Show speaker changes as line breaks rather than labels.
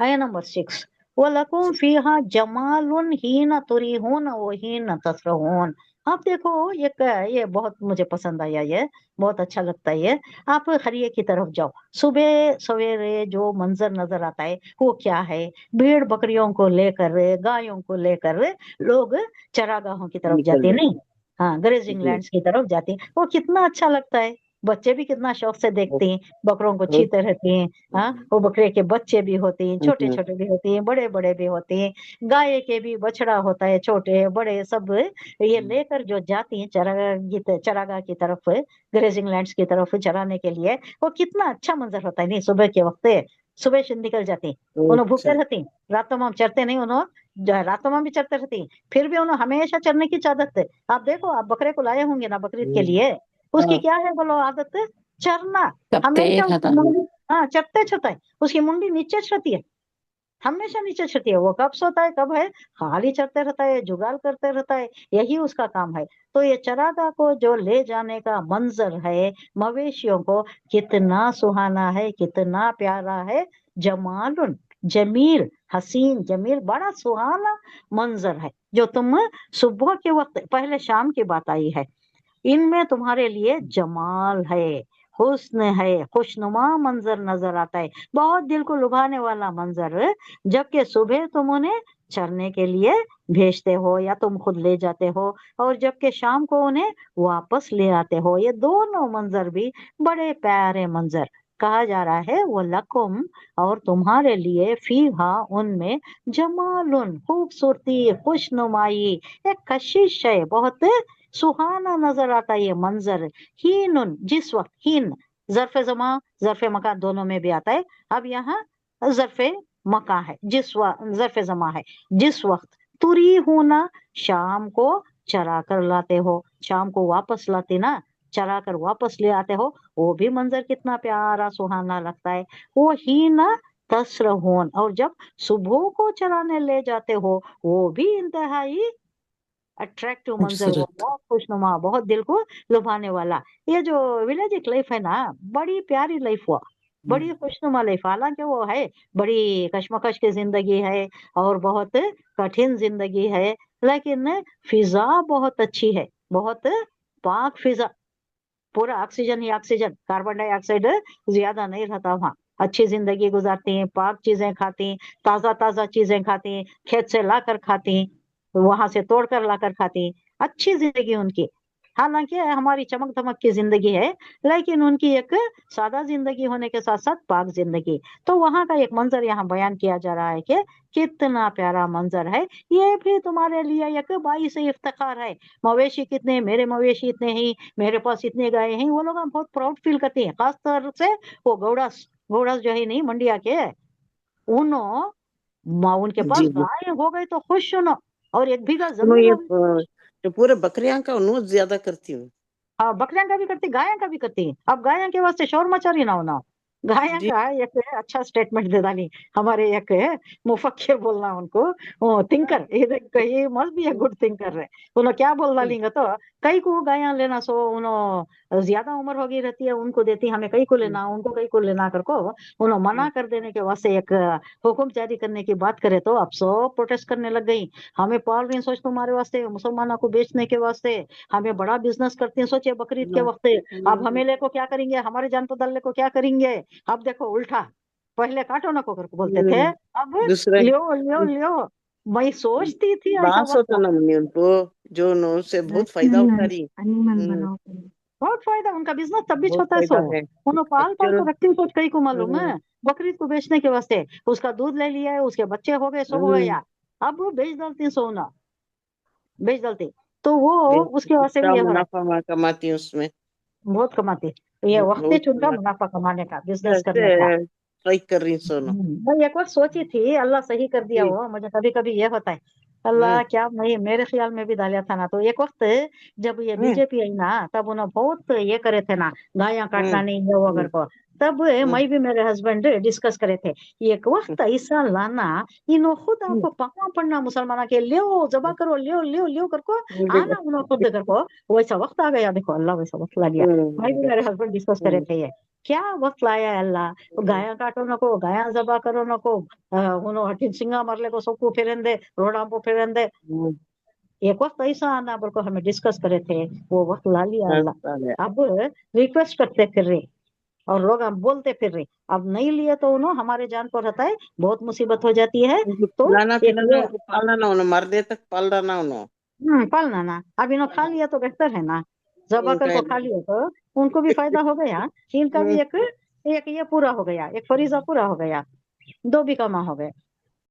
आया नंबर 6। वलकुम फीहा जमालुन हीन तुरीहून व हीन तसरहून। आप देखो ये बहुत मुझे पसंद आया, ये बहुत अच्छा लगता है ये। आप हरिये की तरफ जाओ, सुबह सवेरे जो मंजर नजर आता है वो क्या है? भेड़ बकरियों को लेकर, गायों को लेकर लोग चरागाहों की तरफ
निकल
जाते हैं,
जाए।
नहीं? हाँ, ग्रेजिंग
जी।
लैंड्स की तरफ जाते हैं, वो कितना अच्छा लगता है। बच्चे भी कितना शौक से देखते हैं, बकरों को
ओ,
छीते रहते हैं। हाँ, वो बकरे के बच्चे भी होते हैं, छोटे
हम्म,
छोटे भी होते हैं, बड़े बड़े भी होते हैं। गाय के भी बछड़ा होता है, छोटे बड़े सब ये लेकर जो जाती हैं चरागाह की तरफ, ग्रेजिंग लैंड्स की तरफ चराने के लिए। वो कितना अच्छा मंजर होता है, नहीं? सुबह के वक्त सुबह से निकल जाती हैं, उन्हें भूखे
अच्छा।
रहती हैं, रातों में हम चरते नहीं उन्होंने, रातों में भी चरते रहती हैं, फिर भी उन्हें हमेशा चरने की आदत है। आप देखो, आप बकरे को लाए होंगे ना बकरीद के
हम्म,
लिए, उसकी
हाँ,
क्या है बोलो आदत? चरना।
कब
हमेशा
एक
उसकी
था।
मुंडी, हाँ, चरते छता है, उसकी मुंडी नीचे छती है, हमेशा नीचे छती है। वो कब सोता है कब है, खाली चरते रहता है, जुगाल करते रहता है, यही उसका काम है। तो ये चरागाह को जो ले जाने का मंजर है मवेशियों को, कितना सुहाना है, कितना प्यारा है। जमालुन, जमील, हसीन जमील, बड़ा सुहाना मंजर है जो तुम सुबह के वक्त, पहले शाम की बात आई है, इनमें तुम्हारे लिए जमाल है, हुस्न है, खुशनुमा मंजर नजर आता है, बहुत दिल को लुभाने वाला मंजर। जबकि सुबह तुम उन्हें चरने के लिए भेजते हो या तुम खुद ले जाते हो, और जबकि शाम को उन्हें वापस ले आते हो, ये दोनों मंजर भी बड़े प्यारे मंजर। कहा जा रहा है वो लकुम, और तुम्हारे लिए फीहा उनमें जमालुन, खूबसूरती, खुशनुमाई, एक कशिश है, बहुत सुहाना नजर आता है ये मंजर। हीनुन, जिस वक्त, हीन जरफे जमा जरफे मका दोनों में भी आता है। अब यहाँ जरफे मका है, जिस वक्त जरफे जमा है, जिस वक्त तुरी होना, शाम को चरा कर लाते हो, शाम को वापस लाते ना, चरा कर वापस ले आते हो, वो भी मंजर कितना प्यारा सुहाना लगता है। वो ही ना तसरहोन, और जब सुबह को चराने ले जाते हो, वो भी इंतहाई अट्रैक्टिव मंजर, वो
खूबसूरत।
बहुत खुशनुमा, बहुत दिल को लुभाने वाला। ये जो विलेज एक लाइफ है ना, बड़ी प्यारी लाइफ हुआ, बड़ी खुशनुमा लाइफ। हालांकि वो है, बड़ी कश्मकश की जिंदगी है और बहुत कठिन जिंदगी है, लेकिन फिजा बहुत अच्छी है, बहुत पाक फिजा, पूरा ऑक्सीजन ही ऑक्सीजन, कार्बन डाइऑक्साइड ज्यादा नहीं रहता वहाँ। अच्छी जिंदगी गुजारती हैं, पाक चीजें खाती हैं, ताजा ताजा चीजें खाती हैं, खेत से लाकर खाती हैं, वहां से तोड़ कर लाकर खाती हैं, अच्छी जिंदगी उनकी। हालांकि हमारी चमक धमक की जिंदगी है, लेकिन उनकी एक सादा जिंदगी होने के साथ साथ पाक जिंदगी। तो वहां का एक मंजर यहाँ बयान किया जा रहा है कि कितना प्यारा मंजर है। ये भी तुम्हारे लिए एक बाईस इफ्तिखार है। मवेशी कितने, मेरे मवेशी इतने ही, मेरे पास इतने गाय हैं, वो लोग हम बहुत प्राउड फील करते हैं, खास तौर से वो गौड़स, गौड़स जो है नहीं मंडिया के, उन्हों उनके पास
जी जी।
गाय हो गई तो खुश सुनो, और 1 बीघा
तो मैं
जमीन
ये
हो गई।
जो पूरे बकरियां का नूज ज्यादा करती हूँ।
हाँ, बकरियां का भी करती, गायं का भी करती। अब गायं के वास्ते शोर मचा रही ना होना, गायं
जी।
का एक अच्छा स्टेटमेंट दे डाली हमारे एक मुफक्किर बोलना उनको, वो थिंकर, ये must be a good thinker है। उन्होंने क्या बोल डालेंगे तो, कई को गायं लेना, सो उन्होंने ज्यादा उम्र हो गई रहती है, उनको देती, हमें कई को लेना, उनको कई को लेना कर को उन्होंने मना कर देने के वास्ते एक हुक्म जारी करने की बात करे, तो अब सब प्रोटेस्ट करने लग गई। हमें पाल रही सोच तुम्हारे वास्ते, मुसलमानों को बेचने के वास्ते, हमें बड़ा बिजनेस करती हैं, सोचिए बकरीद के वक्त। अब हमें लेको क्या करेंगे, हमारे जान पदल लेको क्या करेंगे? अब देखो उल्टा, पहले काटो ना को करके बोलते थे, अब
दूसरे
लियो लियो लियो। मैं सोचती थी ऐसा
बांस होता
वक्त,
ना मुन्नी उनको, जो न उससे बहुत फायदा उठा रही।
एनिमल बनाओ करो। बहुत फायदा, उनका बिजनेस तब भी
बहुत
छोटा है सो,
फायदा है।
उन्होंने पाल पाल
चलो।
को रखती सोच, कई को मालूम
हम्म,
है, बकरीद को बेचने के वास्ते, उसका दूध ले लिया है, उसके बच्चे हो गए, सो हो
हम्म,
गया, अब वो बेच डालती सोना, बेच डालती। तो वो उसके वास्ते
कितना
भी ये हो रहा
मुनाफा मैं कमाती हूँ उसमें।
है, बहुत कमाती। तो ये वक्त ही
बहुत
चुनका
कमाती।
मुनाफा कमाने का, बिजनेस करने का।
कैसे ट्राई कर रही सोना।
मैं एक बार सोची थी, अल्लाह सही कर दिया
जी।
वो, मुझे कभी कभी ये होता है,
हम्म,
अल्लाह क्या, मैं मेरे ख्याल में भी डाला था ना, तो एक वक्त जब ये
हम्म,
बीजेपी आई ना, तब उन्होंने बहुत ये करे थे ना, गायां
हम्म,
काटना नहीं है वो अगर
हम्म,
को, तब मैं भी मेरे हस्बैंड डिस्कस करे थे, एक वक्त ऐसा लाना इन्हों खुद आपको पावा पड़ना मुसलमाना के लियो जबा करो लियो लियो लियो करको आना उन्हों खुद करको, वैसा वक्त आ गया, देखो अल्लाह वैसा वक्त ला गया। मैं भी मेरे हस्बैंड डिस्कस करे थे ये क्या वक्त लाया है अल्लाह, गाया काटो नको, गाया जबा करो नको, उन्हों हटिन सिंगा मरले को सबको फिरन दे, रोड़ा को फिरन दे, एक वक्त ऐसा आना बोल को हमें डिस्कस करे थे, वो वक्त ला लिया अल्लाह। अब रिक्वेस्ट करते फिर रहे और लोग हम बोलते फिर रहे, अब नहीं लिए तो उन्हों हमारे जान पर रहता है, बहुत मुसीबत हो जाती है। तो
खिलाना
एक
पिलाना
ये
उनको पालना ना उन्हें, मर दे तक पालना ना उन्हों।
पालना ना, अब इन्हों खा लिया तो बेहतर है ना, जबा कर को खा लिया तो उनको भी फायदा हो गया, इनका भी एक एक ये पूरा हो गया, एक फरीजा पूरा हो गया, दो भी कमा हो गए।